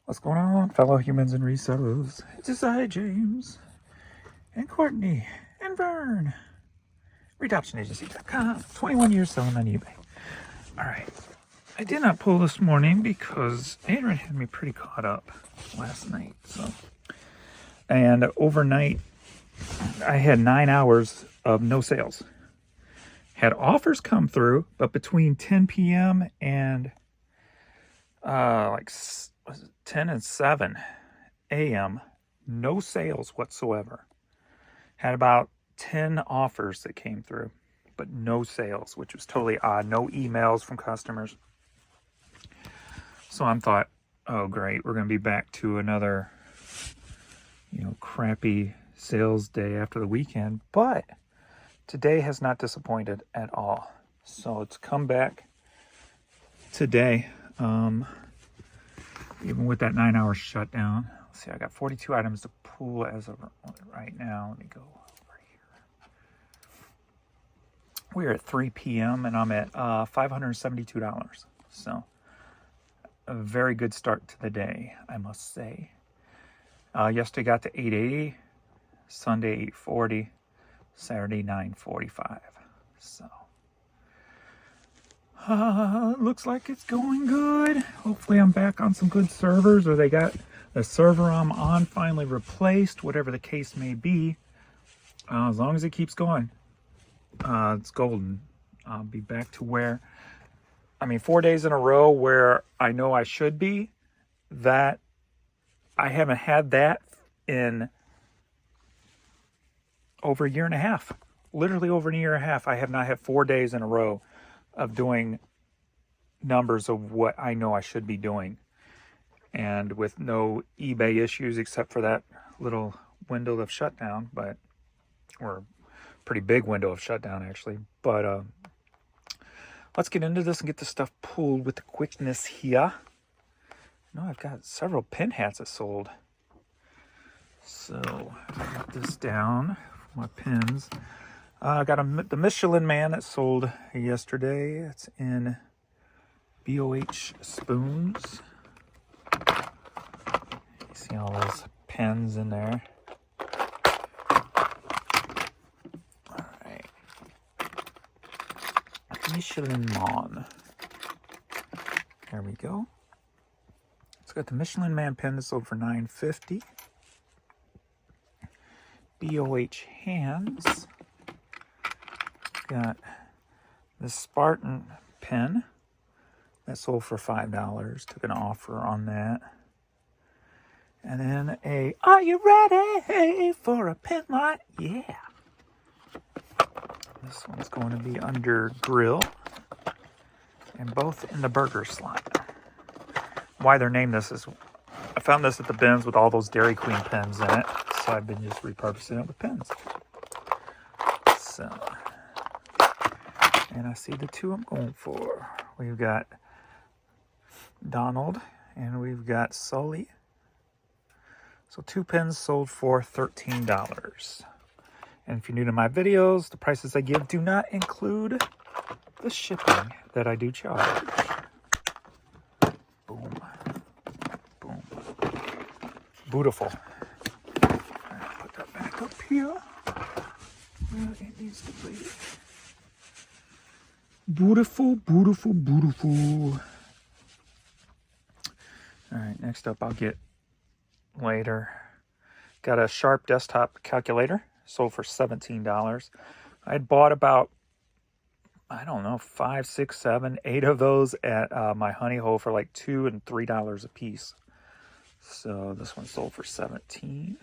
What's going on, fellow humans and resellers? It's I, James, and Courtney, and Vern. ReadoptionAgency.com. 21 years selling on eBay. Alright. I did not pull this morning because Adrian had me pretty caught up last night. And overnight, I had 9 hours of no sales. Had offers come through, but between 10 p.m. and 10 and 7 a.m., no sales whatsoever. Had about 10 offers that came through, but no sales, which was totally odd. No emails from customers. So I thought, oh great, we're going to be back to another, crappy sales day after the weekend. But today has not disappointed at all. So it's come back today. Even with that 9-hour shutdown. Let's see, I got 42 items to pull as of right now. Let me go over here. We're at 3 p.m. and I'm at $572. So a very good start to the day, I must say. Yesterday got to 880, Sunday 840, Saturday 945. So looks like it's going good. Hopefully I'm back on some good servers, or they got the server I'm on finally replaced, whatever the case may be. As long as it keeps going, it's golden. I'll be back to where, 4 days in a row where I know I should be. That I haven't had that in over a year and a half. Literally over a year and a half. I have not had 4 days in a row of doing numbers of what I know I should be doing, and with no eBay issues except for that little window of shutdown, or pretty big window of shutdown actually. But let's get into this and get this stuff pulled with the quickness here. I've got several pin hats that sold, so I got this down for my pins. I got the Michelin Man that sold yesterday. It's in BOH spoons. You see all those pens in there. All right. Michelin Man. There we go. It's got the Michelin Man pen that sold for $9.50. BOH hands. Got the Spartan pen that sold for $5. Took an offer on that. And then are you ready for a pin light? Yeah. This one's going to be under grill. And both in the burger slot. Why they're named this is, I found this at the bins with all those Dairy Queen pens in it. So I've been just repurposing it with pens. So, and I see the two I'm going for. We've got Donald and we've got Sully. So 2 pens sold for $13. And if you're new to my videos, the prices I give do not include the shipping that I do charge. Boom. Boom. Beautiful. Right, put that back up here where it needs to be. Beautiful, beautiful, beautiful. All right, next up I'll get later. Got a Sharp desktop calculator, sold for $17. I had bought about, 5, 6, 7, 8 of those at my Honey Hole for like $2 and $3 a piece. So this one sold for $17.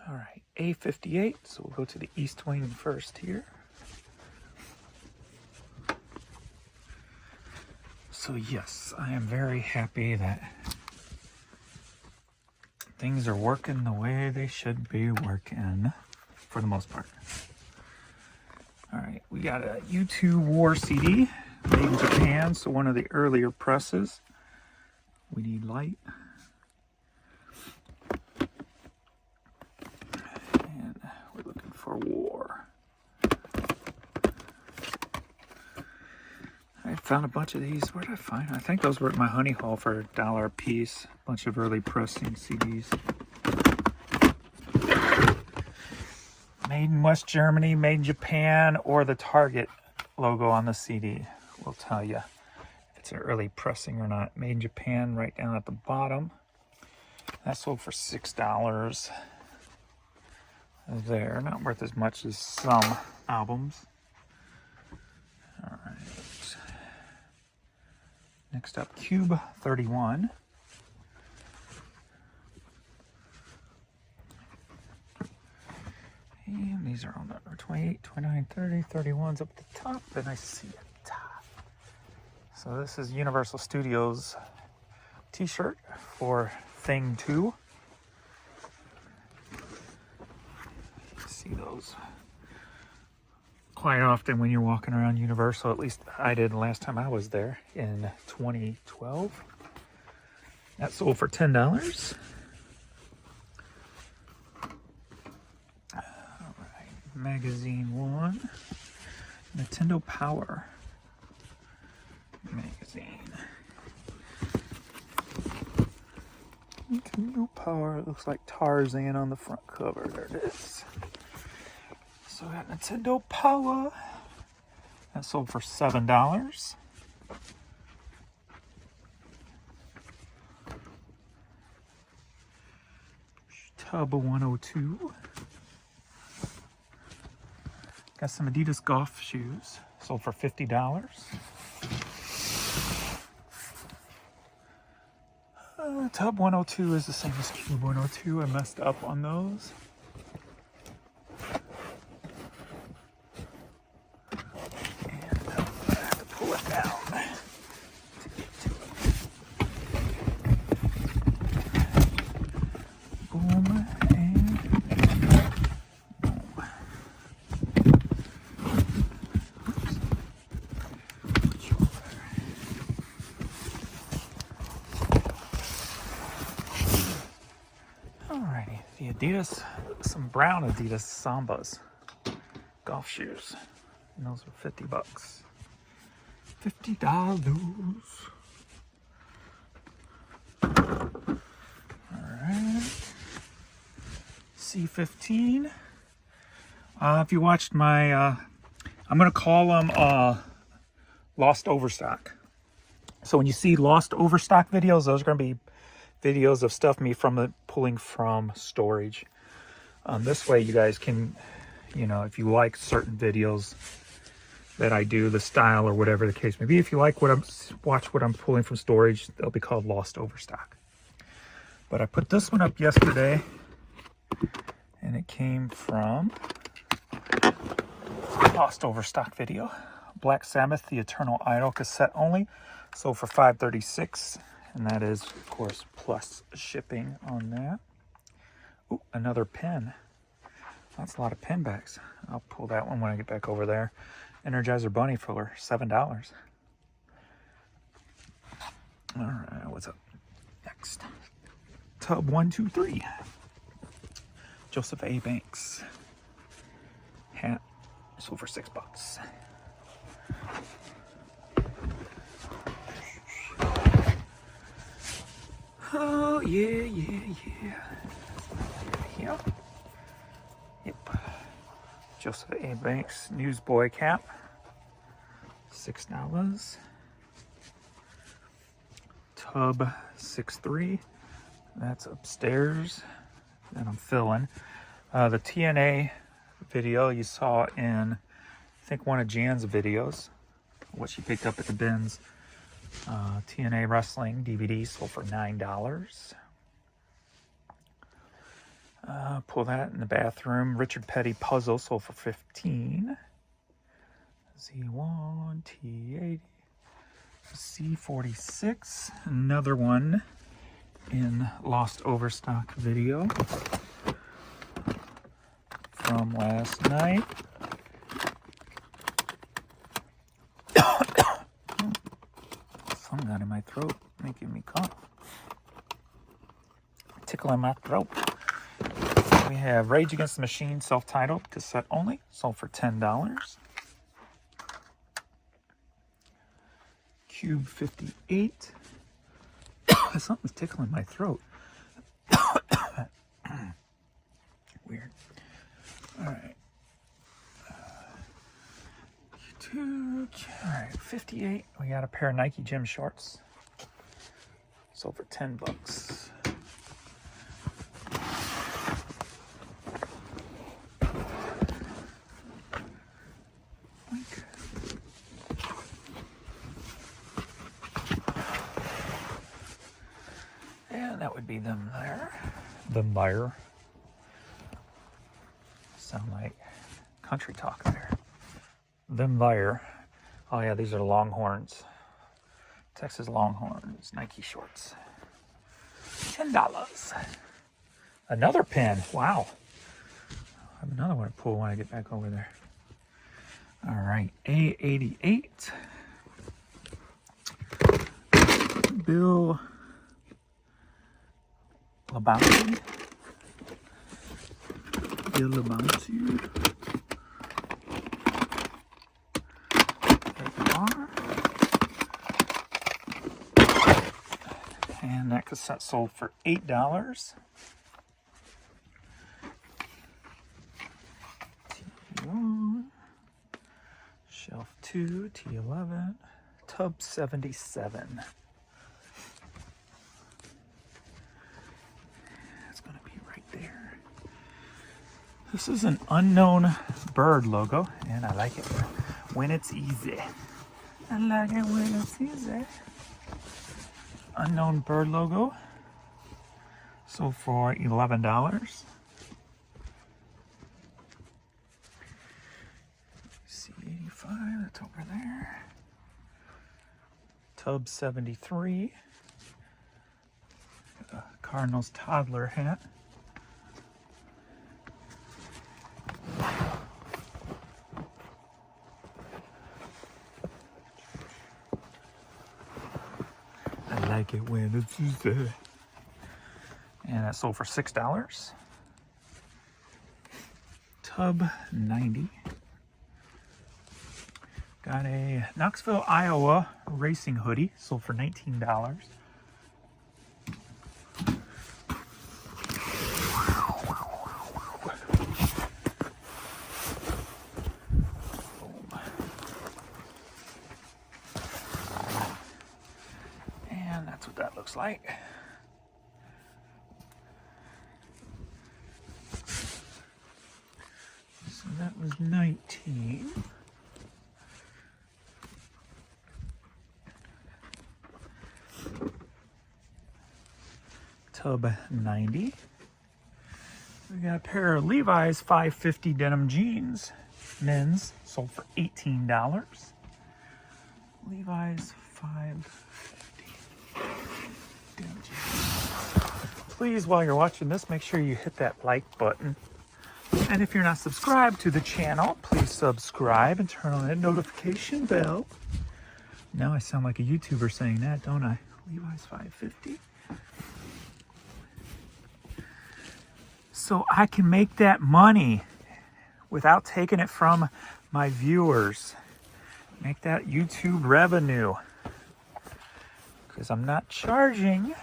All right, A58. So we'll go to the East Wing first here. So yes, I am very happy that things are working the way they should be working, for the most part. All right, we got a U2 War CD made in Japan, so one of the earlier presses. We need light. And we're looking for War. found a bunch of these. Where did I find? I think those were at my honey haul for $1 a piece. A bunch of early pressing CDs. Made in West Germany, made in Japan, or the Target logo on the CD will tell you if it's an early pressing or not. Made in Japan right down at the bottom. That sold for $6 there. Not worth as much as some albums. All right. Next up, Cube 31. And these are on the 28, 29, 30, 31's up at the top, and I see at the top. So this is Universal Studios t-shirt for Thing 2. You see those quite often when you're walking around Universal. At least I did last time I was there in 2012. That sold for $10. Magazine 1, Nintendo Power magazine. Nintendo Power, it looks like Tarzan on the front cover. There it is. So we got Nintendo Power. That sold for $7. Tub 102. Got some Adidas golf shoes, sold for $50. Tub 102 is the same as Cube 102. I messed up on those. And I have to pull it down to get to it. Boom. The Adidas, some brown Adidas Sambas golf shoes. And those are $50. $50. Alright. C15. If you watched my, I'm going to call them Lost Overstock. So when you see Lost Overstock videos, those are going to be videos of stuff me from pulling from storage. This way you guys can, you know, if you like certain videos that I do, the style or whatever the case may be, if you like watch what I'm pulling from storage, they'll be called Lost Overstock. But I put this one up yesterday, and it came from Lost Overstock video. Black Sabbath, The Eternal Idol, cassette only, sold for $5.36. And that is, of course, plus shipping on that. Ooh, another pen. That's a lot of pen bags. I'll pull that one when I get back over there. Energizer Bunny for $7. All right, what's up next? Tub 123. Joseph A. Banks. Hat, sold for $6. Oh, yeah. Yep. Joseph A. Banks Newsboy cap. $6. Tub 6.3. That's upstairs that I'm filling. The TNA video you saw in, I think, one of Jan's videos, what she picked up at the bins. TNA Wrestling DVD sold for $9. Pull that in the bathroom. Richard Petty Puzzle sold for $15. Z1, T80, C46. Another one in Lost Overstock video from last night. Something got in my throat, making me cough. Tickling my throat. We have Rage Against the Machine, self-titled, cassette only, sold for $10. Cube 58. Something's tickling my throat. Weird. All right. All right, 58. We got a pair of Nike gym shorts. Sold for $10. And that would be them there. Them there. Sound like country talk there. Them there. Oh yeah, these are Longhorns. Texas Longhorns, Nike shorts. $10. Another pen. Wow. I have another one to pull when I get back over there. All right, A88. Bill LeBounty. Bill LeBounty. There they are. And that cassette sold for $8. T1, Shelf 2, T11, Tub 77. That's going to be right there. This is an unknown bird logo, and I like it when it's easy. I like it when it's easy. Unknown bird logo. Sold for $11. C85, that's over there. Tub 73. A Cardinals toddler hat. I like it when it's easy. And that sold for $6. Tub 90. Got a Knoxville, Iowa racing hoodie, sold for $19. And that's what that looks like. So that was 19. Tub 90. We got a pair of Levi's 550 denim jeans, men's, sold for $18. Levi's 550 denim jeans. Please, while you're watching this, make sure you hit that like button. And if you're not subscribed to the channel, please subscribe and turn on that notification bell. Now I sound like a YouTuber saying that, don't I? Levi's 550. So I can make that money without taking it from my viewers. Make that YouTube revenue. Because I'm not charging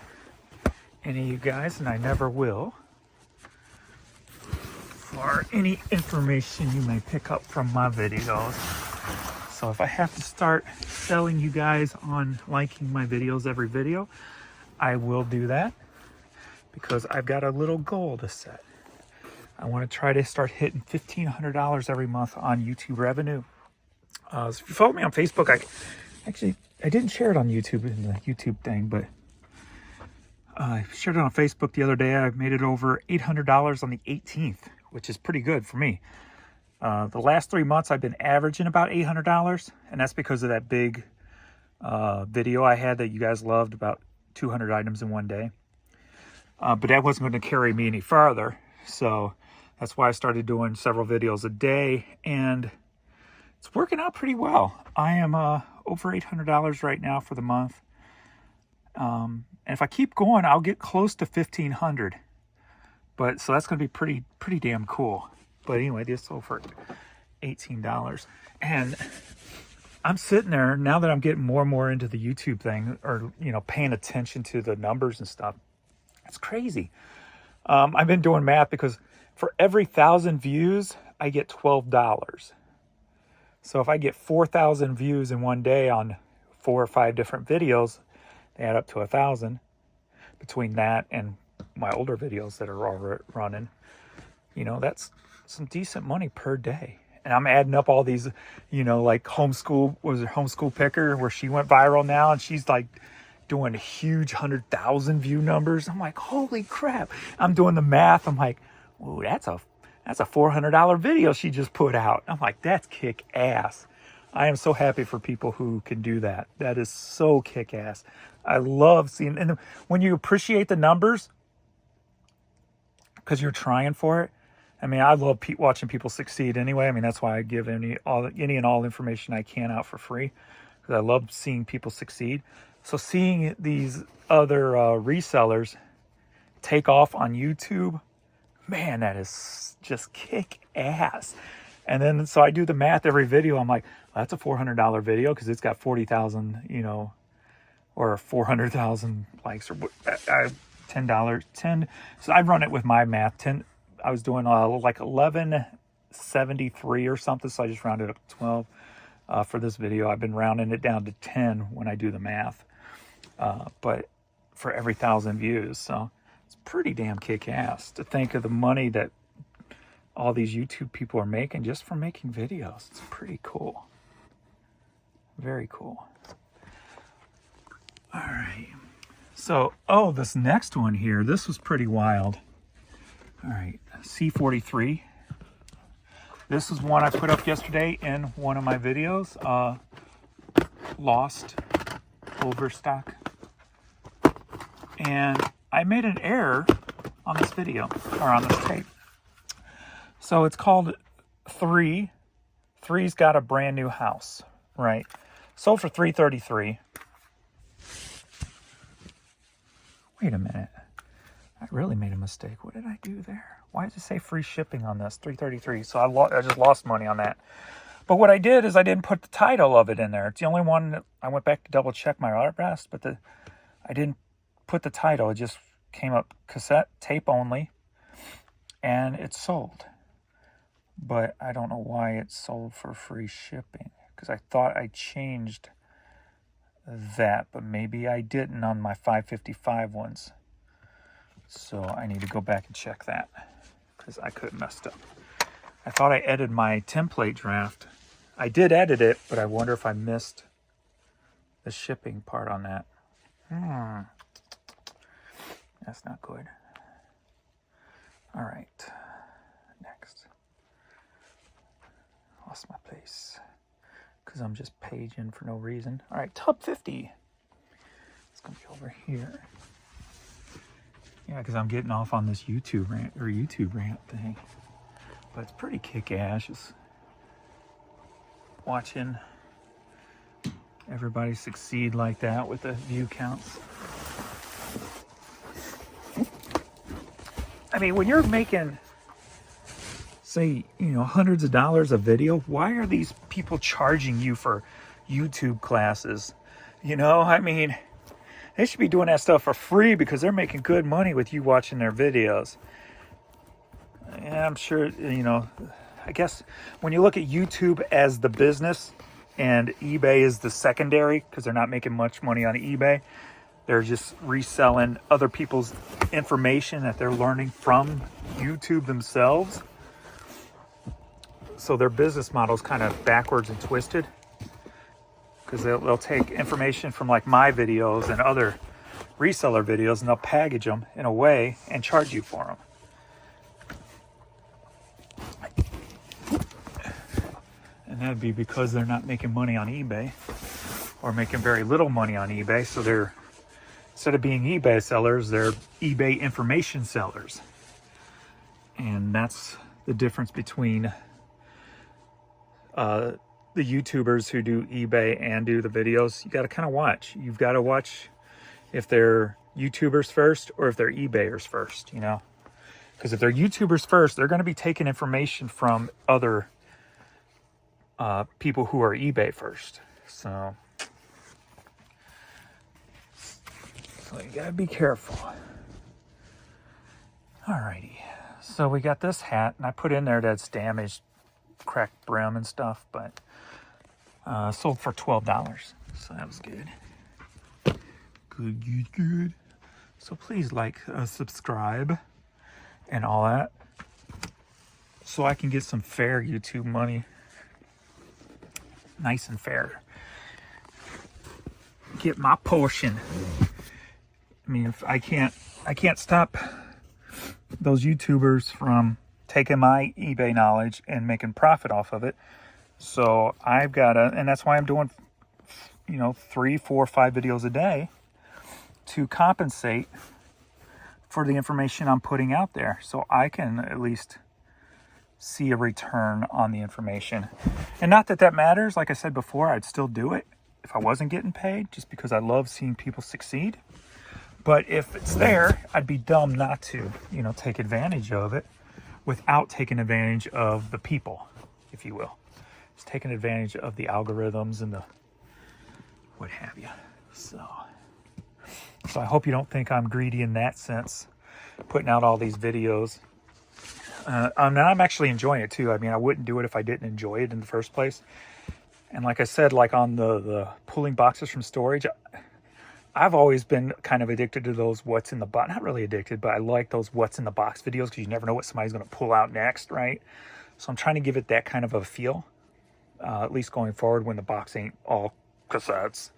any of you guys, and I never will, for any information you may pick up from my videos. So if I have to start selling you guys on liking my videos every video, I will do that. Because I've got a little goal to set. I want to try to start hitting $1,500 every month on YouTube revenue. So if you follow me on Facebook, I didn't share it on YouTube in the YouTube thing, but I shared it on Facebook the other day. I made it over $800 on the 18th, which is pretty good for me. The last 3 months I've been averaging about $800, and that's because of that big video I had that you guys loved about 200 items in one day. But that wasn't going to carry me any farther, so that's why I started doing several videos a day, and it's working out pretty well. I am over $800 right now for the month, and if I keep going, I'll get close to $1,500. But so that's going to be pretty damn cool. But anyway, this sold for $18, and I'm sitting there now that I'm getting more and more into the YouTube thing, or, you know, paying attention to the numbers and stuff. It's crazy. I've been doing math because for every 1,000 views, I get $12. So if I get 4,000 views in one day on 4 or 5 different videos, they add up to 1,000. Between that and my older videos that are all running, you know, that's some decent money per day. And I'm adding up all these, you know, like homeschool picker, where she went viral now, and she's like doing huge 100,000 view numbers. I'm like, holy crap. I'm doing the math. I'm like, ooh, that's a $400 video she just put out. I'm like, that's kick ass. I am so happy for people who can do that. That is so kick ass. I love seeing, and when you appreciate the numbers because you're trying for it. I mean, I love watching people succeed anyway. I mean, that's why I give any and all information I can out for free, because I love seeing people succeed. So seeing these other resellers take off on YouTube, man, that is just kick ass. And then, so I do the math every video. I'm like, well, that's a $400 video because it's got 40,000, you know, or 400,000 likes, or $10. So I run it with my math. I was doing like 1173 or something. So I just rounded up to 12 for this video. I've been rounding it down to 10 when I do the math, but for every 1,000 views. So it's pretty damn kick ass to think of the money that all these YouTube people are making just for making videos. It's pretty cool. Very cool. All right. So, this next one here, this was pretty wild. All right, C43. This is one I put up yesterday in one of my videos. Lost overstock. And I made an error on this video, or on this tape. So it's called 3. 3's got a brand new house, right? Sold for $333. Wait a minute. I really made a mistake. What did I do there? Why does it say free shipping on this? $333. So I just lost money on that. But what I did is I didn't put the title of it in there. It's the only one that I went back to double check my address, but I didn't put the title. It just came up cassette tape only, and it's sold. But I don't know why it's sold for free shipping, because I thought I changed that, but maybe I didn't on my 555 ones. So I need to go back and check that, because I could have messed up. I thought I edited my template draft. I did edit it, but I wonder if I missed the shipping part on that. That's not good. All right. Next. Lost my place because I'm just paging for no reason. All right, Tub 50. It's going to be over here. Yeah, because I'm getting off on this YouTube rant thing. But it's pretty kick-ass. Just watching everybody succeed like that with the view counts. I mean, when you're making, say, hundreds of dollars a video, why are these people charging you for YouTube classes? I mean, they should be doing that stuff for free because they're making good money with you watching their videos. And I'm sure, I guess when you look at YouTube as the business and eBay is the secondary, because they're not making much money on eBay, they're just reselling other people's information that they're learning from YouTube themselves. So their business model is kind of backwards and twisted, because they'll take information from like my videos and other reseller videos and they'll package them in a way and charge you for them. And that'd be because they're not making money on eBay, or making very little money on eBay. So they're, instead of being eBay sellers, they're eBay information sellers. And that's the difference between the YouTubers who do eBay and do the videos. You got to kind of watch. You've got to watch if they're YouTubers first or if they're eBayers first, Because if they're YouTubers first, they're going to be taking information from other people who are eBay first. So you gotta be careful. Alrighty, so we got this hat, and I put in there that's damaged, cracked brim and stuff, but sold for $12, so that was good. Good. So please like, subscribe, and all that, so I can get some fair YouTube money, nice and fair. Get my portion. I mean, if I can't stop those YouTubers from taking my eBay knowledge and making profit off of it. So I've got to, and that's why I'm doing, 3, 4, 5 videos a day to compensate for the information I'm putting out there. So I can at least see a return on the information. And not that that matters. Like I said before, I'd still do it if I wasn't getting paid, just because I love seeing people succeed. But if it's there, I'd be dumb not to, take advantage of it without taking advantage of the people, if you will. Just taking advantage of the algorithms and the what have you. So I hope you don't think I'm greedy in that sense, putting out all these videos. I'm actually enjoying it too. I mean, I wouldn't do it if I didn't enjoy it in the first place. And like I said, like on the pulling boxes from storage, I've always been kind of addicted to those what's in the box. Not really addicted, but I like those what's in the box videos because you never know what somebody's going to pull out next, right? So I'm trying to give it that kind of a feel, at least going forward when the box ain't all cassettes.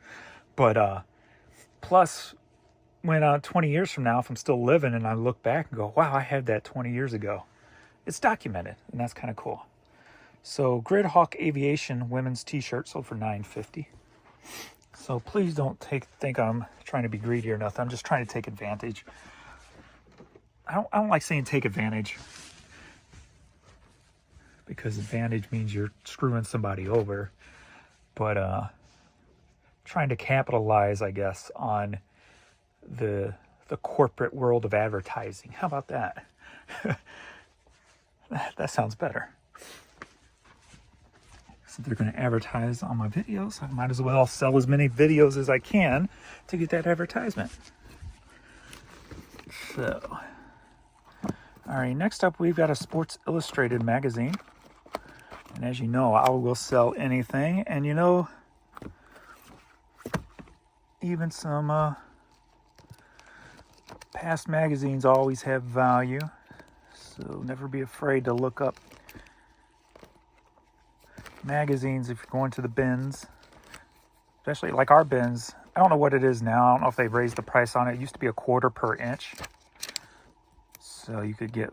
But plus, when 20 years from now, if I'm still living and I look back and go, wow, I had that 20 years ago, it's documented, and that's kind of cool. So Gridhawk Aviation women's t-shirt sold for $9.50. So please don't think I'm trying to be greedy or nothing. I'm just trying to take advantage. I don't like saying take advantage, because advantage means you're screwing somebody over. But trying to capitalize, I guess, on the corporate world of advertising. How about that? That sounds better. So they're going to advertise on my videos. I might as well sell as many videos as I can to get that advertisement. So, all right, next up we've got a Sports Illustrated magazine. And as you know, I will sell anything. And even some past magazines always have value. So never be afraid to look up magazines if you're going to the bins, especially like our bins. I don't know what it is now. I don't know if they've raised the price on it. It used to be $1/4 per inch, so you could get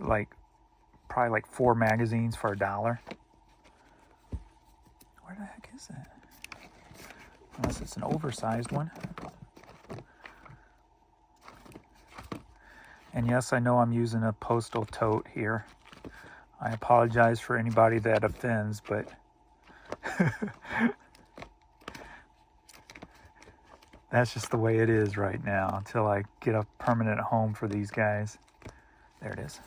probably like 4 magazines for $1. Where the heck is that? Unless it's an oversized one. And yes, I know I'm using a postal tote here. I apologize for anybody that offends, but that's just the way it is right now until I get a permanent home for these guys. There it is.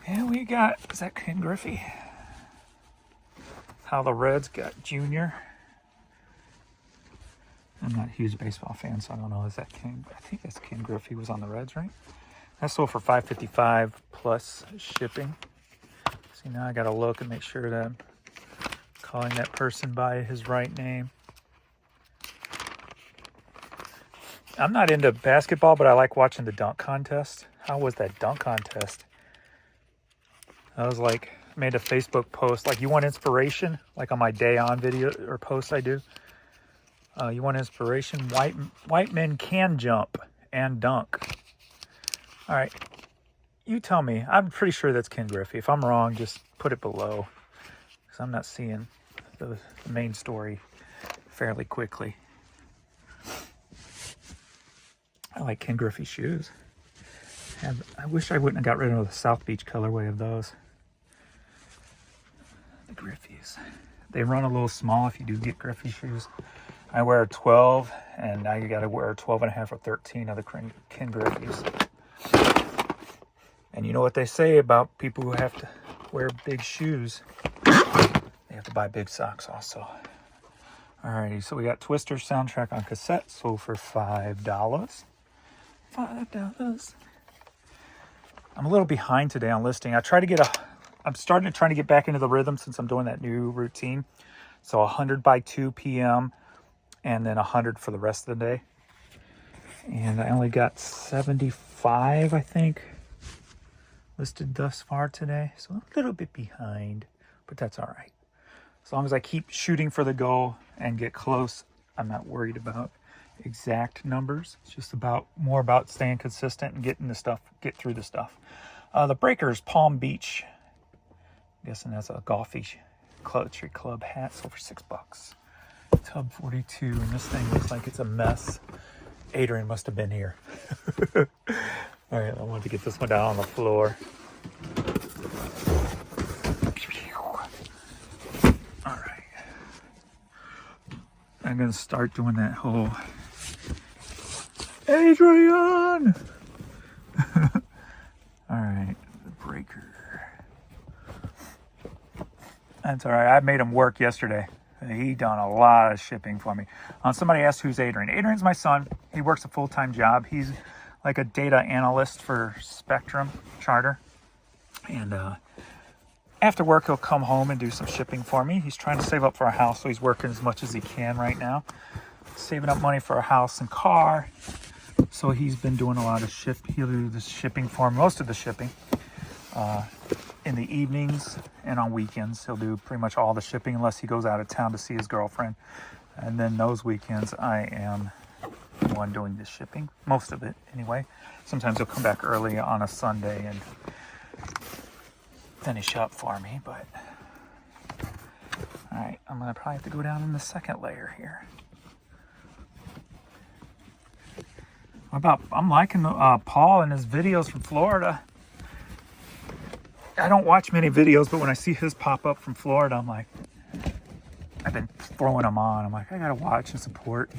And we got, is that Ken Griffey? How the Reds got Junior. I'm not a huge baseball fan, so I don't know. Is that Ken? I think that's Ken Griffey was on the Reds, right? That sold for $5.55 plus shipping. See, now I got to look and make sure that I'm calling that person by his right name. I'm not into basketball, but I like watching the dunk contest. How was that dunk contest? I was made a Facebook post, you want inspiration? Like on my day on video or post I do. You want inspiration? White men can jump and dunk. All right. You tell me. I'm pretty sure that's Ken Griffey. If I'm wrong, just put it below, because I'm not seeing the main story fairly quickly. I like Ken Griffey shoes. I wish I wouldn't have got rid of the South Beach colorway of those. The Griffies. They run a little small if you do get Griffey shoes. I wear a 12, and now you got to wear a 12.5 or 13 of the Ken Griffies. And you know what they say about people who have to wear big shoes? They have to buy big socks also. Alrighty, so we got Twister soundtrack on cassette, sold for $5. $5. I'm a little behind today on listing. I'm starting to get back into the rhythm since I'm doing that new routine. So 100 by 2 p.m. and then 100 for the rest of the day. And I only got 75, I think, listed thus far today. So a little bit behind, but that's all right. As long as I keep shooting for the goal and get close, I'm not worried about exact numbers. It's just more about staying consistent and get through the stuff. The Breakers Palm Beach. I'm guessing that's a golfy country club hat, sold for $6. Tub 42, and this thing looks like it's a mess. Adrian must have been here. All right, I wanted to get this one down on the floor. All right. I'm going to start doing that whole Adrian! All right, the Breaker. That's all right. I made him work yesterday. He done a lot of shipping for me. Somebody asked who's Adrian. Adrian's my son. He works a full-time job. He's like a data analyst for Spectrum Charter. And after work, he'll come home and do some shipping for me. He's trying to save up for a house, so he's working as much as he can right now. Saving up money for a house and car. So he's been doing a lot of he'll do the shipping for me, most of the shipping. In the evenings and on weekends, he'll do pretty much all the shipping unless he goes out of town to see his girlfriend. And then those weekends, I am the one doing the shipping, most of it anyway. Sometimes he'll come back early on a Sunday and finish up for me, but all right, I'm gonna probably have to go down in the second layer here. I'm liking Paul and his videos from Florida. I don't watch many videos, but when I see his pop up from Florida, I'm like, I've been throwing them on. I'm like, I gotta watch and support.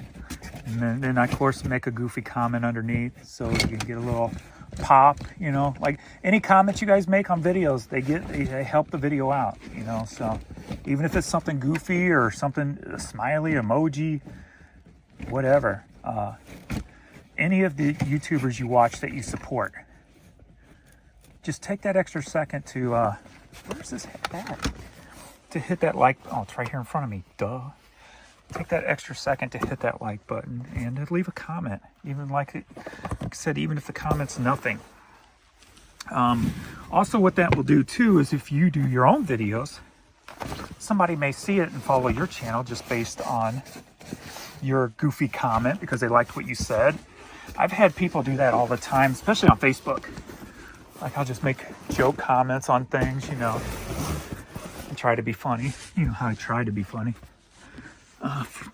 And then I, of course, make a goofy comment underneath so you can get a little pop, you know. Like any comments you guys make on videos, they help the video out, you know. So even if it's something goofy or something, a smiley, emoji, whatever. Any of the YouTubers you watch that you support, just take that extra second to, where's this at? To hit that like, oh, it's right here in front of me, duh. Take that extra second to hit that like button and leave a comment. Even like I said, even if the comment's nothing. Also what that will do too is if you do your own videos, somebody may see it and follow your channel just based on your goofy comment because they liked what you said. I've had people do that all the time, especially on Facebook. Like I'll just make joke comments on things, you know, and try to be funny. You know how I try to be funny.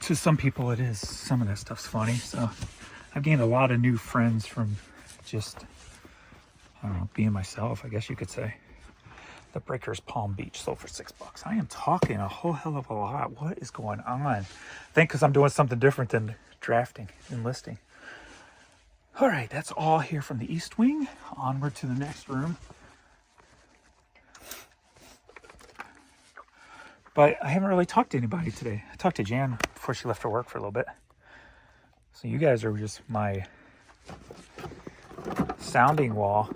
To some people it is. Some of that stuff's funny. So I've gained a lot of new friends from just, I don't know, being myself, I guess you could say. The Breakers Palm Beach sold for $6. I am talking a whole hell of a lot. What is going on? I think because I'm doing something different than drafting and listing. All right, that's all here from the East Wing. Onward to the next room. But I haven't really talked to anybody today. I talked to Jan before she left for work for a little bit. So you guys are just my sounding wall.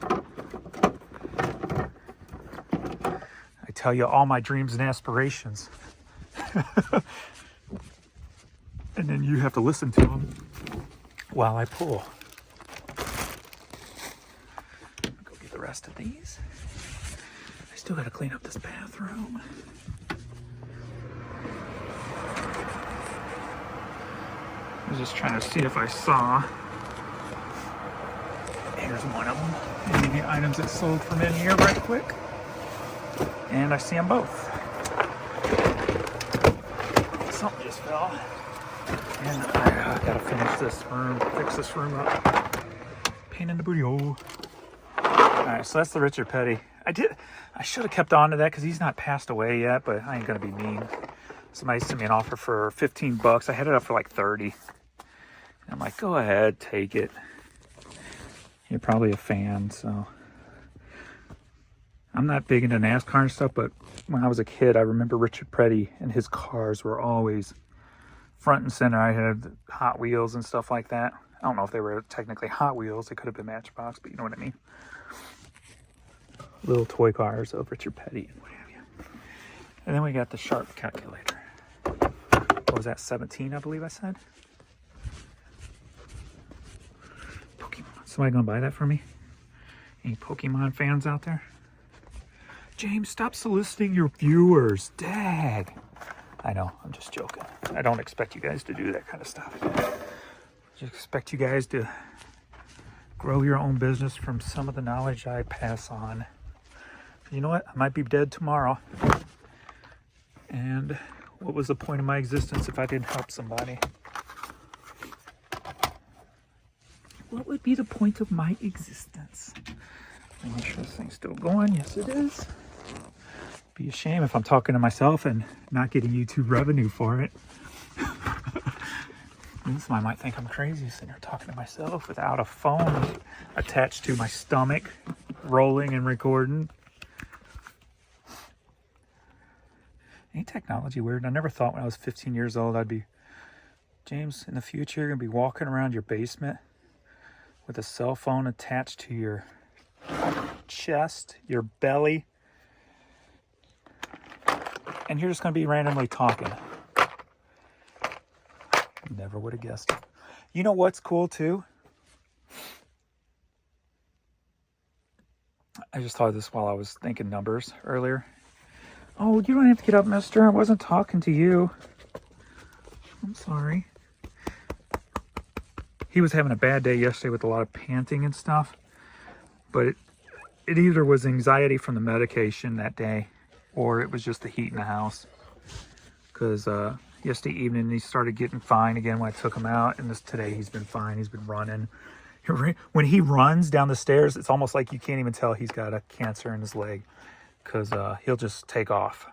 I tell you all my dreams and aspirations. And then you have to listen to them while I pull. Go get the rest of these. I still got to clean up this bathroom. I was just trying to see if I saw. Here's one of them. Any items that sold from in here right quick. And I see them both. Something just fell. And I gotta finish this room, fix this room up. Pain in the booty hole. Alright, so that's the Richard Petty. I should have kept on to that because he's not passed away yet, but I ain't gonna be mean. Somebody sent me an offer for $15. I had it up for like 30. I'm like, go ahead, take it. You're probably a fan, so. I'm not big into NASCAR and stuff, but when I was a kid, I remember Richard Petty and his cars were always front and center. I had Hot Wheels and stuff like that. I don't know if they were technically Hot Wheels. They could have been Matchbox, but you know what I mean. Little toy cars over at your Petty and what have you. And then we got the Sharp calculator. What was that, 17, I believe I said? Pokemon. Somebody gonna buy that for me? Any Pokemon fans out there? James, stop soliciting your viewers. Dad. I know, I'm just joking. I don't expect you guys to do that kind of stuff. Just expect you guys to grow your own business from some of the knowledge I pass on. You know what? I might be dead tomorrow. And what was the point of my existence if I didn't help somebody? What would be the point of my existence? I'm not sure this thing's still going. Yes, it is. Be a shame if I'm talking to myself and not getting YouTube revenue for it. Somebody might think I'm crazy sitting here talking to myself without a phone attached to my stomach, rolling and recording. Ain't technology weird? I never thought when I was 15 years old I'd be, James, in the future you're going to be walking around your basement with a cell phone attached to your chest, your belly, and you're just going to be randomly talking. Never would have guessed it. You know what's cool too? I just thought of this while I was thinking numbers earlier. Oh, you don't have to get up, mister. I wasn't talking to you. I'm sorry. He was having a bad day yesterday with a lot of panting and stuff. But it either was anxiety from the medication that day, or it was just the heat in the house. Because yesterday evening he started getting fine again when I took him out. And today he's been fine. He's been running. When he runs down the stairs, it's almost like you can't even tell he's got a cancer in his leg. Because he'll just take off.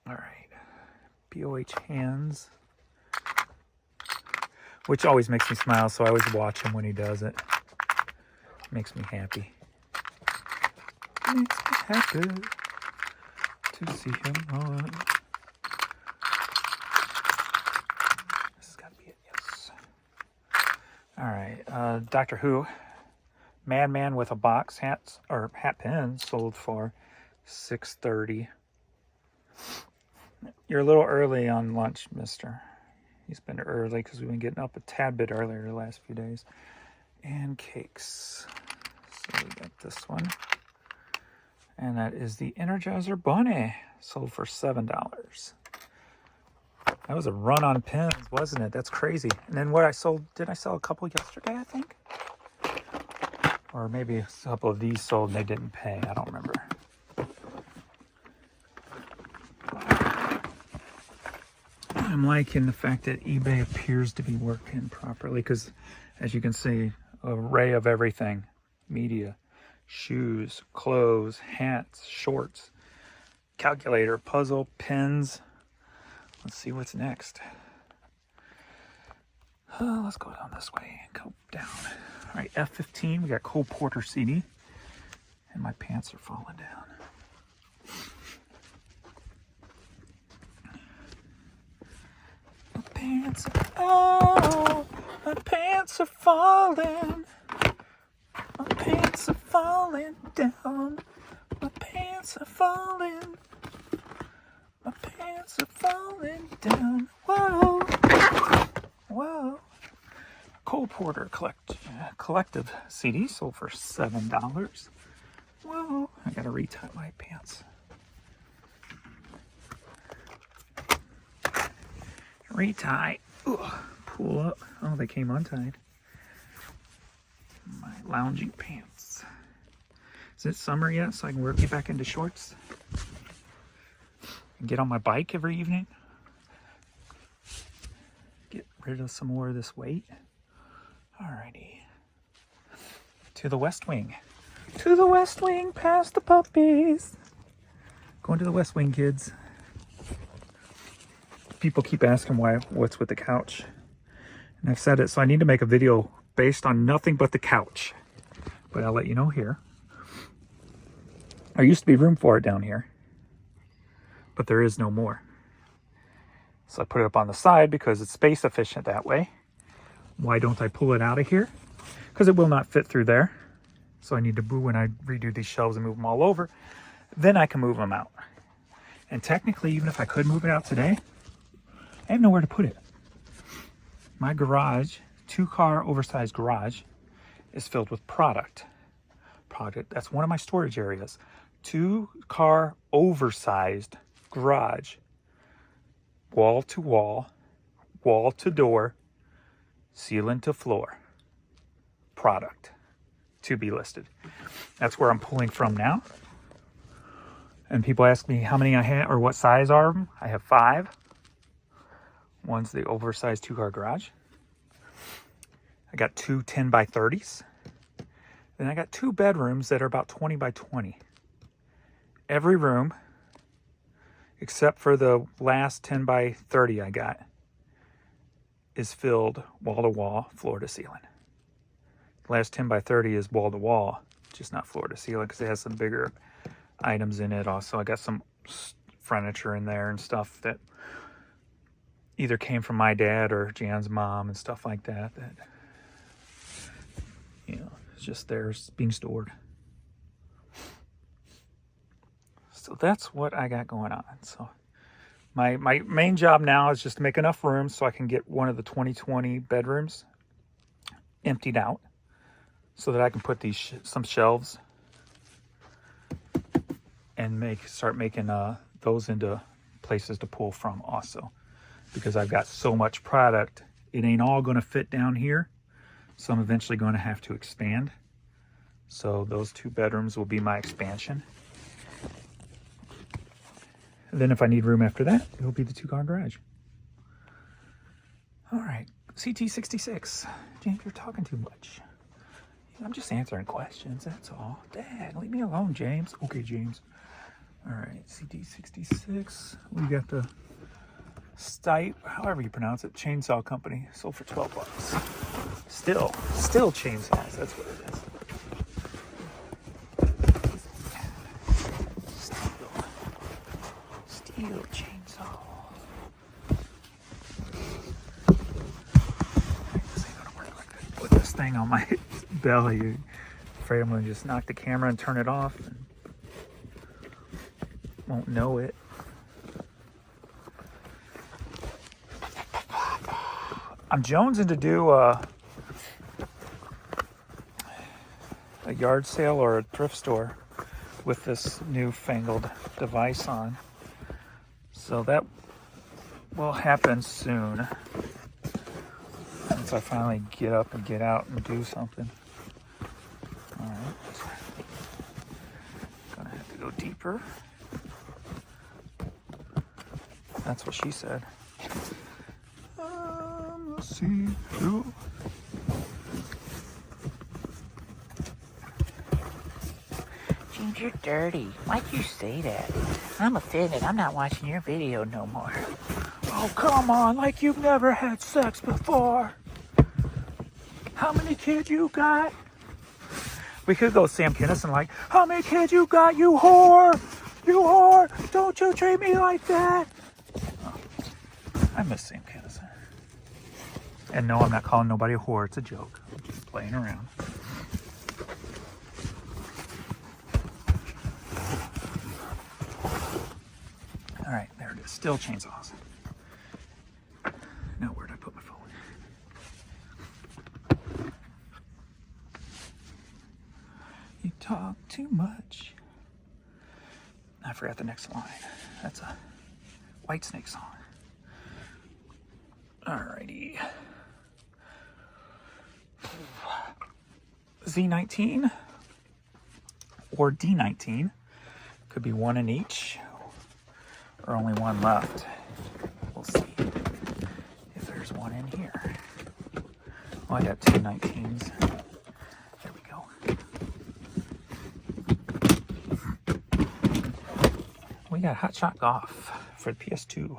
All right. BOH hands. Which always makes me smile, so I always watch him when he does it. Makes me happy. Makes me happy to see him run. This has got to be it, yes. All right. Doctor Who. Madman with a box hats or hat pin sold for $6.30. You're a little early on lunch, mister. He's been early because we've been getting up a tad bit earlier the last few days. And cakes. So we got this one. And that is the Energizer Bunny. Sold for $7. That was a run on pins, wasn't it? That's crazy. And then what I sold, did I sell a couple yesterday, I think? Or maybe a couple of these sold and they didn't pay. I don't remember. I'm liking the fact that eBay appears to be working properly because, as you can see, array of everything. Media, shoes, clothes, hats, shorts, calculator, puzzle, pens. Let's see what's next. Let's go down this way and go down. All right, F15, we got Cole Porter CD. And my pants are falling down. My pants are falling. My pants are falling down. My pants are falling. My pants are falling down. Whoa. Whoa. Cole Porter collective CD sold for $7. Whoa. I gotta retie my pants. Retie. Ugh. Pull up. Oh, they came untied. My lounging pants. Is it summer yet so I can get back into shorts? And get on my bike every evening? Get rid of some more of this weight? Alrighty. To the West Wing. To the West Wing, past the puppies. Going to the West Wing, kids. People keep asking what's with the couch. And I've said it, so I need to make a video based on nothing but the couch. But I'll let you know here. There used to be room for it down here. But there is no more. So I put it up on the side because it's space efficient that way. Why don't I pull it out of here? Because it will not fit through there. So I need to move, when I redo these shelves and move them all over, then I can move them out. And technically, even if I could move it out today, I have nowhere to put it. My garage, 2-car oversized garage, is filled with product. That's one of my storage areas. 2-car oversized garage. Wall to wall, wall to door, ceiling to floor. Product to be listed. That's where I'm pulling from now. And people ask me how many I have or what size are them. I have 5. One's the oversized 2-car garage. I got 2 10 by 30s. Then I got 2 bedrooms that are about 20 by 20. Every room, except for the last 10 by 30 I got, is filled wall to wall, floor to ceiling. The last 10 by 30 is wall to wall, just not floor to ceiling because it has some bigger items in it. Also, I got some furniture in there and stuff that either came from my dad or Jan's mom and stuff like that, you know, it's just there being stored. So that's what I got going on. So my main job now is just to make enough room so I can get one of the 2020 bedrooms emptied out so that I can put these some shelves and start making those into places to pull from also, because I've got so much product. It ain't all going to fit down here, so I'm eventually going to have to expand. So those 2 bedrooms will be my expansion. And then if I need room after that, it'll be the 2-car garage. All right, CT66. James, you're talking too much. I'm just answering questions, that's all. Dad, leave me alone, James. Okay, James. All right, CT66. We got the Stipe, however you pronounce it, chainsaw company. Sold for $12. Still chainsaws, that's what it is. Steel chainsaw. This ain't gonna work like that. Put this thing on my belly. Afraid I'm gonna just knock the camera and turn it off and won't know it. I'm jonesing to do a yard sale or a thrift store with this newfangled device on. So that will happen soon. Once I finally get up and get out and do something. All right. Gonna have to go deeper. That's what she said. Let's see. Ooh. James, you're dirty. Why'd you say that? I'm offended. I'm not watching your video no more. Oh, come on, like you've never had sex before. How many kids you got? We could go Sam Kinison like, how many kids you got, you whore? You whore, don't you treat me like that. Oh, I miss Sam Kinison. And no, I'm not calling nobody a whore, it's a joke. I'm just playing around. All right, there it is, still chainsaws. Now where'd I put my phone? You talk too much. I forgot the next line. That's a Whitesnake song. Alrighty. Z19 or D19. Could be one in each or only one left. We'll see if there's one in here. Oh, I got 2 19s. There we go. We got Hot Shot Golf for the PS2.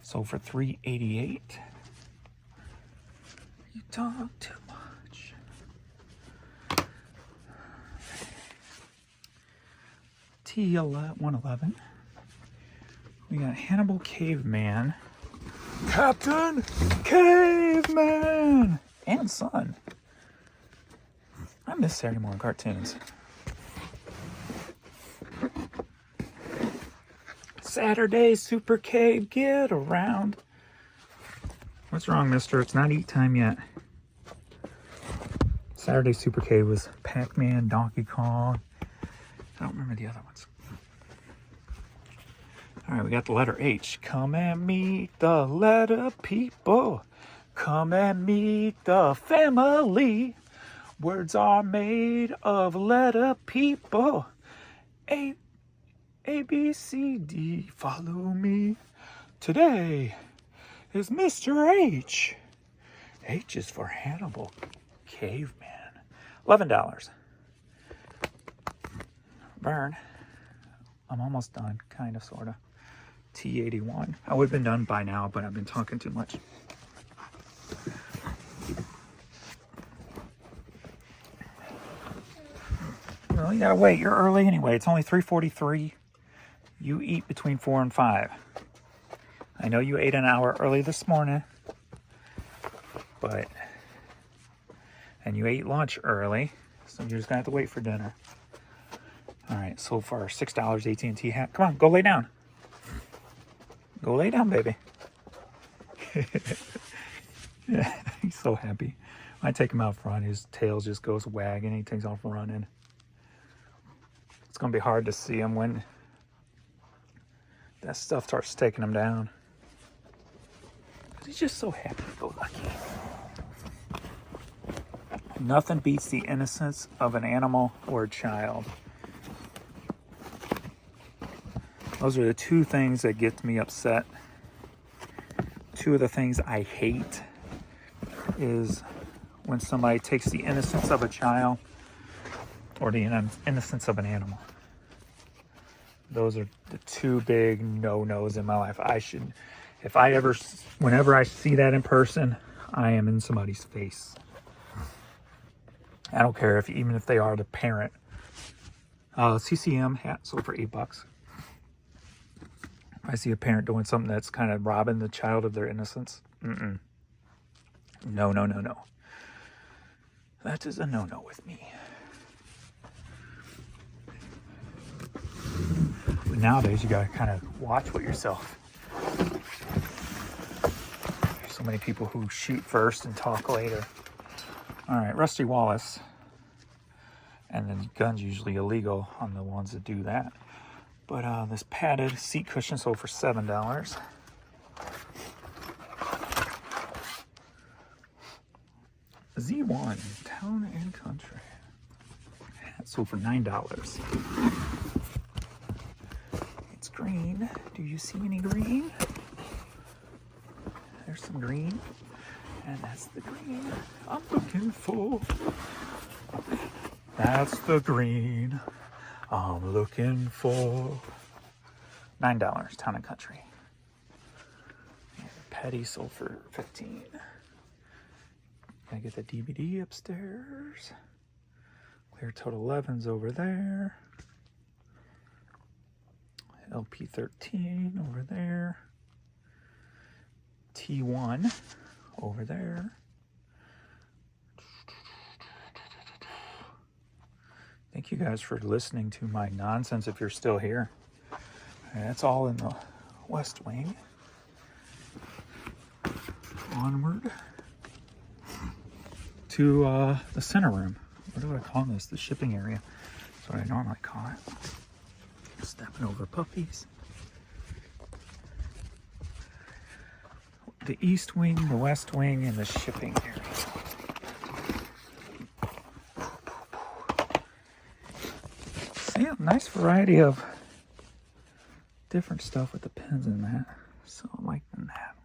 Sold for $388. You talk too much. T111. We got Hannibal Caveman Captain Caveman and Son. I miss Saturday morning cartoons. Saturday, Super Cave, get around. What's wrong, mister? It's not eat time yet. Saturday Super Cave was Pac-Man, Donkey Kong. I don't remember the other ones. All right, we got the letter H. Come and meet the letter people. Come and meet the family. Words are made of letter people. A, B, C, D, follow me. Today is Mr. H. H is for Hannibal Caveman. $11. Burn. I'm almost done, kind of, sort of. T81. I would have been done by now, but I've been talking too much. Well, you gotta wait. You're early anyway. It's only 3:43. You eat between 4 and 5. I know you ate an hour early this morning, but... And you ate lunch early, so you're just gonna have to wait for dinner. All right, so far, $6 AT&T hat. Come on, go lay down. Go lay down, baby. Yeah, he's so happy. When I take him out front, his tail just goes wagging. He takes off running. It's gonna be hard to see him when that stuff starts taking him down. He's just so happy-go-lucky. Nothing beats the innocence of an animal or a child. Those are the two things that get me upset. Two of the things I hate is when somebody takes the innocence of a child or the innocence of an animal. Those are the two big no-nos in my life. Whenever I see that in person, I am in somebody's face. I don't care even if they are the parent. CCM hat sold for $8. If I see a parent doing something that's kind of robbing the child of their innocence, no. That is a no-no with me. But nowadays, you gotta kind of watch what yourself. There's so many people who shoot first and talk later. All right, Rusty Wallace. And then guns usually illegal on the ones that do that. But this padded seat cushion sold for $7. Z1, Town and Country. Hat sold for $9. It's green. Do you see any green? There's some green. And that's the green I'm looking for. That's the green I'm looking for. $9, Town and Country. And Petty sold for $15. Gotta get the DVD upstairs. Clear Total 11's over there. LP 13 over there. T1 over there. Thank you guys for listening to my nonsense if you're still here. That's all in the West Wing. Onward to the center room. What do I call this? The shipping area. That's what I normally call it. Stepping over puppies. The East Wing, the West Wing, and the shipping area. See, a nice variety of different stuff with the pins in that. So I'm liking that.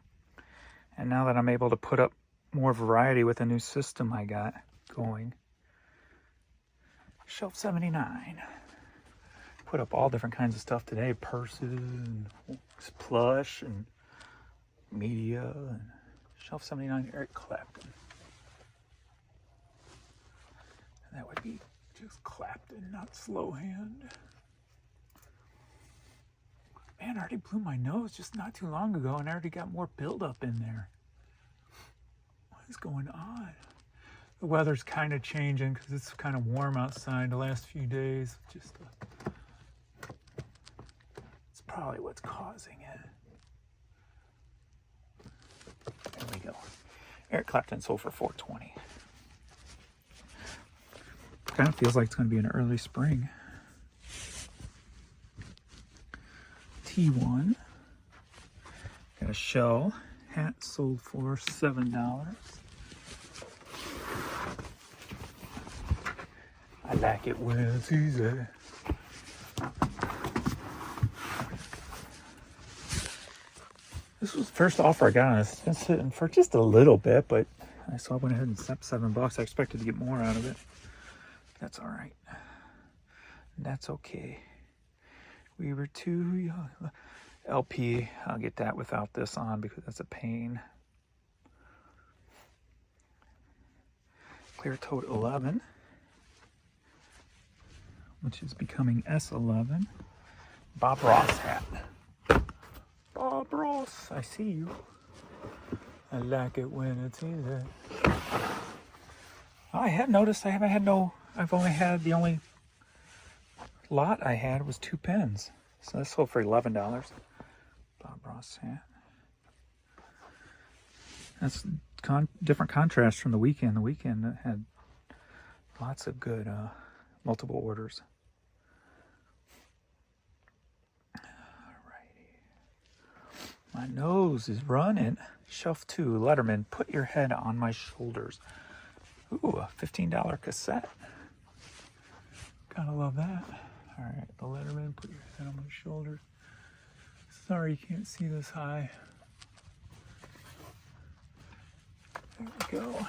And now that I'm able to put up more variety with the new system I got going. Shelf 79. Put up all different kinds of stuff today. Purses and plush and media and Shelf 79 Eric Clapton. And that would be just Clapton, not Slowhand. Man, I already blew my nose just not too long ago, and I already got more buildup in there. What is going on? The weather's kind of changing because it's kind of warm outside the last few days. It's probably what's causing it. There we go. Eric Clapton sold for $420. Kind of feels like it's going to be an early spring. T1. Got a shell hat sold for $7. I like it when it's easy. This was the first offer I got on this. It's been sitting for just a little bit, but so I went ahead and set $7. I expected to get more out of it. That's all right. That's okay. We were too young. LP, I'll get that without this on because that's a pain. Clear Tote 11, which is becoming S11. Bob Ross hat. Bob Ross, I see you. I like it when it's easy. I have noticed I haven't had I've only had the only lot I had was 2 pens. So that sold for $11. Bob Ross hat. That's different contrast from the weekend. The weekend had lots of good multiple orders. My nose is running. Shelf 2, Letterman, put your head on my shoulders. Ooh, a $15 cassette. Gotta love that. All right, the Letterman, put your head on my shoulders. Sorry you can't see this high. There we go.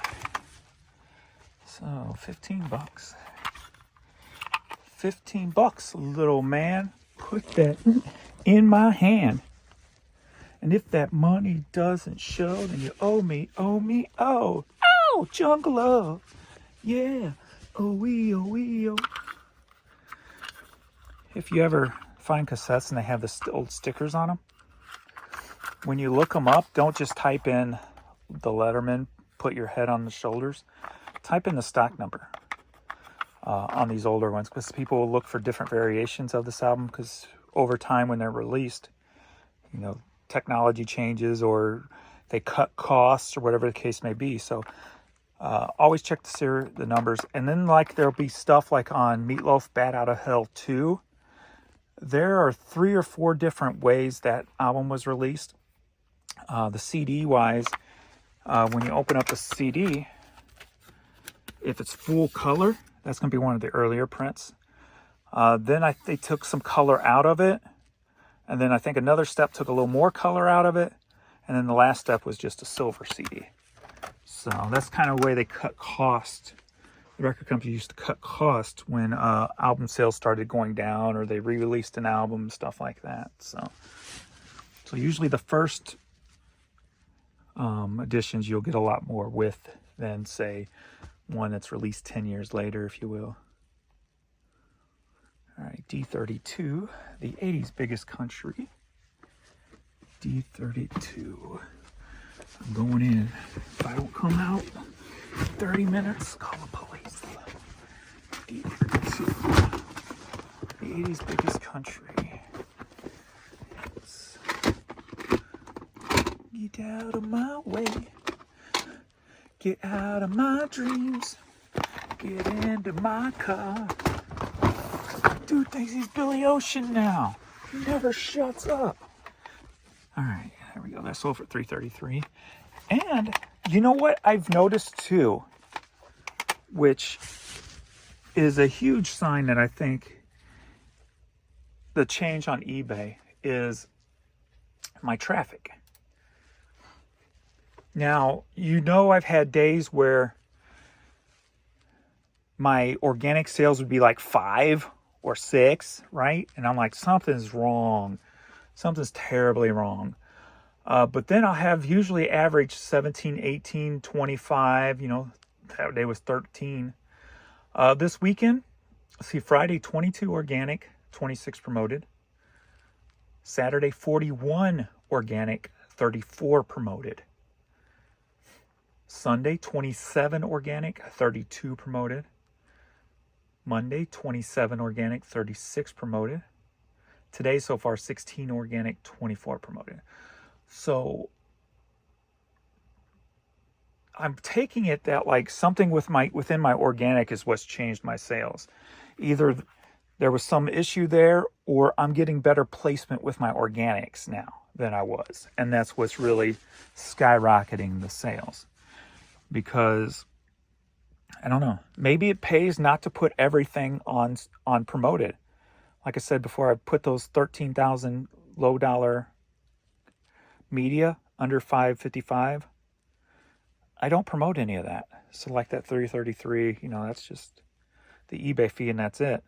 So, 15 bucks. 15 bucks, little man. Put that in my hand. And if that money doesn't show, then you owe me, oh. Oh, jungle love. Yeah. Oh. If you ever find cassettes and they have the old stickers on them, when you look them up, don't just type in the Letterman, put your head on the shoulders. Type in the stock number on these older ones, because people will look for different variations of this album, because over time when they're released, you know, technology changes or they cut costs or whatever the case may be. So always check the numbers. And then like there'll be stuff like on Meatloaf Bat Out of Hell 2. There are 3 or 4 different ways that album was released. The CD wise, when you open up the CD, if it's full color, that's going to be one of the earlier prints. Then they took some color out of it. And then I think another step took a little more color out of it. And then the last step was just a silver CD. So that's kind of the way they cut cost. The record company used to cut cost when album sales started going down, or they re-released an album, stuff like that. So usually the first editions you'll get a lot more with than, say, one that's released 10 years later, if you will. All right, D32, the 80s biggest country. D32. I'm going in. If I don't come out in 30 minutes, call the police. D32. The 80s biggest country. Get out of my way. Get out of my dreams. Get into my car. Dude thinks he's Billy Ocean now. He never shuts up. All right, there we go. That sold for $333. And you know what I've noticed too, which is a huge sign that I think the change on eBay is my traffic. Now, you know, I've had days where my organic sales would be like 5 or 6, right? And I'm like, something's wrong. Something's terribly wrong. But then I'll have usually average 17, 18, 25. You know, that day was 13. This weekend, let's see, Friday, 22 organic, 26 promoted. Saturday, 41 organic, 34 promoted. Sunday, 27 organic, 32 promoted. Monday, 27 organic, 36 promoted. Today, so far, 16 organic, 24 promoted. So I'm taking it that like something within my organic is what's changed my sales. Either there was some issue there, or I'm getting better placement with my organics now than I was. And that's what's really skyrocketing the sales. Because I don't know, maybe it pays not to put everything on promoted. Like I said before, I put those 13,000 low dollar media under $5.55. I don't promote any of that. So like that $3.33, that's just the eBay fee and that's it.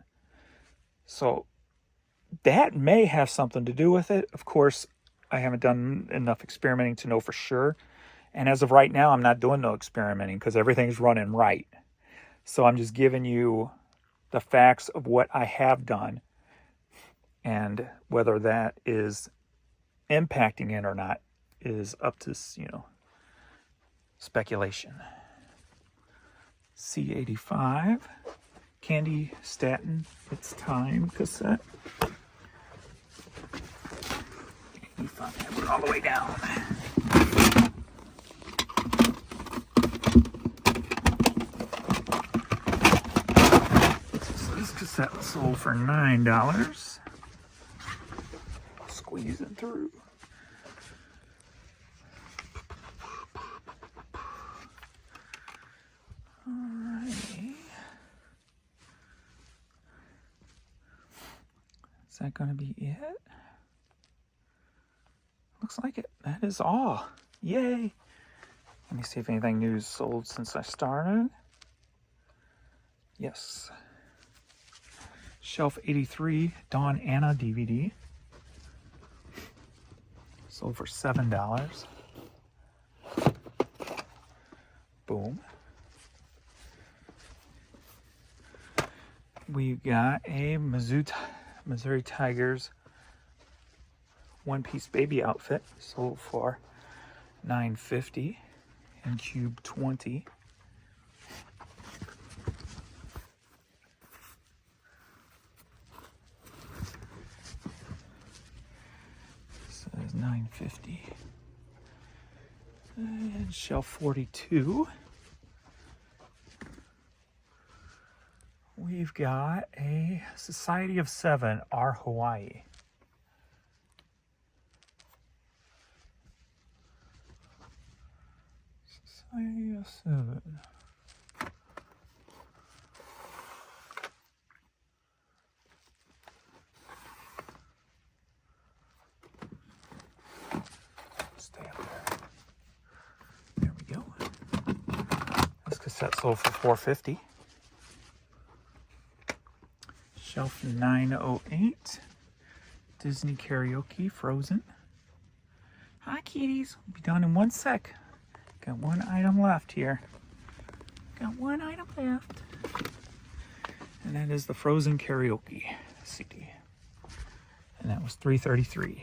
So that may have something to do with it. Of course, I haven't done enough experimenting to know for sure. And as of right now, I'm not doing no experimenting because everything's running right. So I'm just giving you the facts of what I have done, and whether that is impacting it or not is up to, speculation. C85, Candy Statin, It's Time cassette. 85, put it all the way down. So this cassette sold for $9. Squeezing through. Alrighty. Is that going to be it? Looks like it. That is all. Yay. Let me see if anything new is sold since I started. Yes. Shelf 83 Dawn Anna DVD. Sold for $7. Boom. We got a Missouri Tigers one-piece baby outfit, sold for $9.50 in cube 20. So it's $9.50. And shelf 42. We've got a Society of 7, Our Hawaii. Society of 7. Stay up there. There we go. This cassette sold for $4.50. Shelf 908, Disney Karaoke, Frozen. Hi, kitties. We'll be done in one sec. Got one item left here. Got one item left. And that is the Frozen Karaoke CD. And that was $3.33.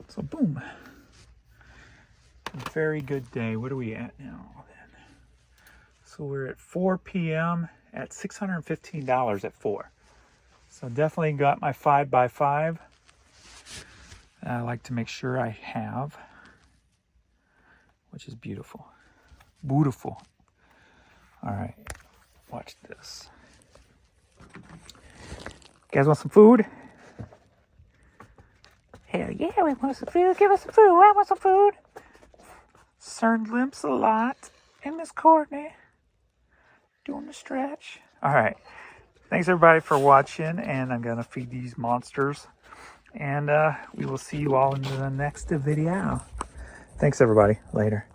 So, boom. A very good day. What are we at now, then? So, we're at 4 p.m. at $615 at 4. So definitely got my 5x5. I like to make sure I have, which is beautiful. Beautiful. All right, watch this. You guys want some food? Hell yeah, we want some food. Give us some food. I want some food. CERN limps a lot. And Miss Courtney doing the stretch. All right. Thanks everybody for watching, and I'm gonna feed these monsters, and we will see you all in the next video. Thanks everybody. Later.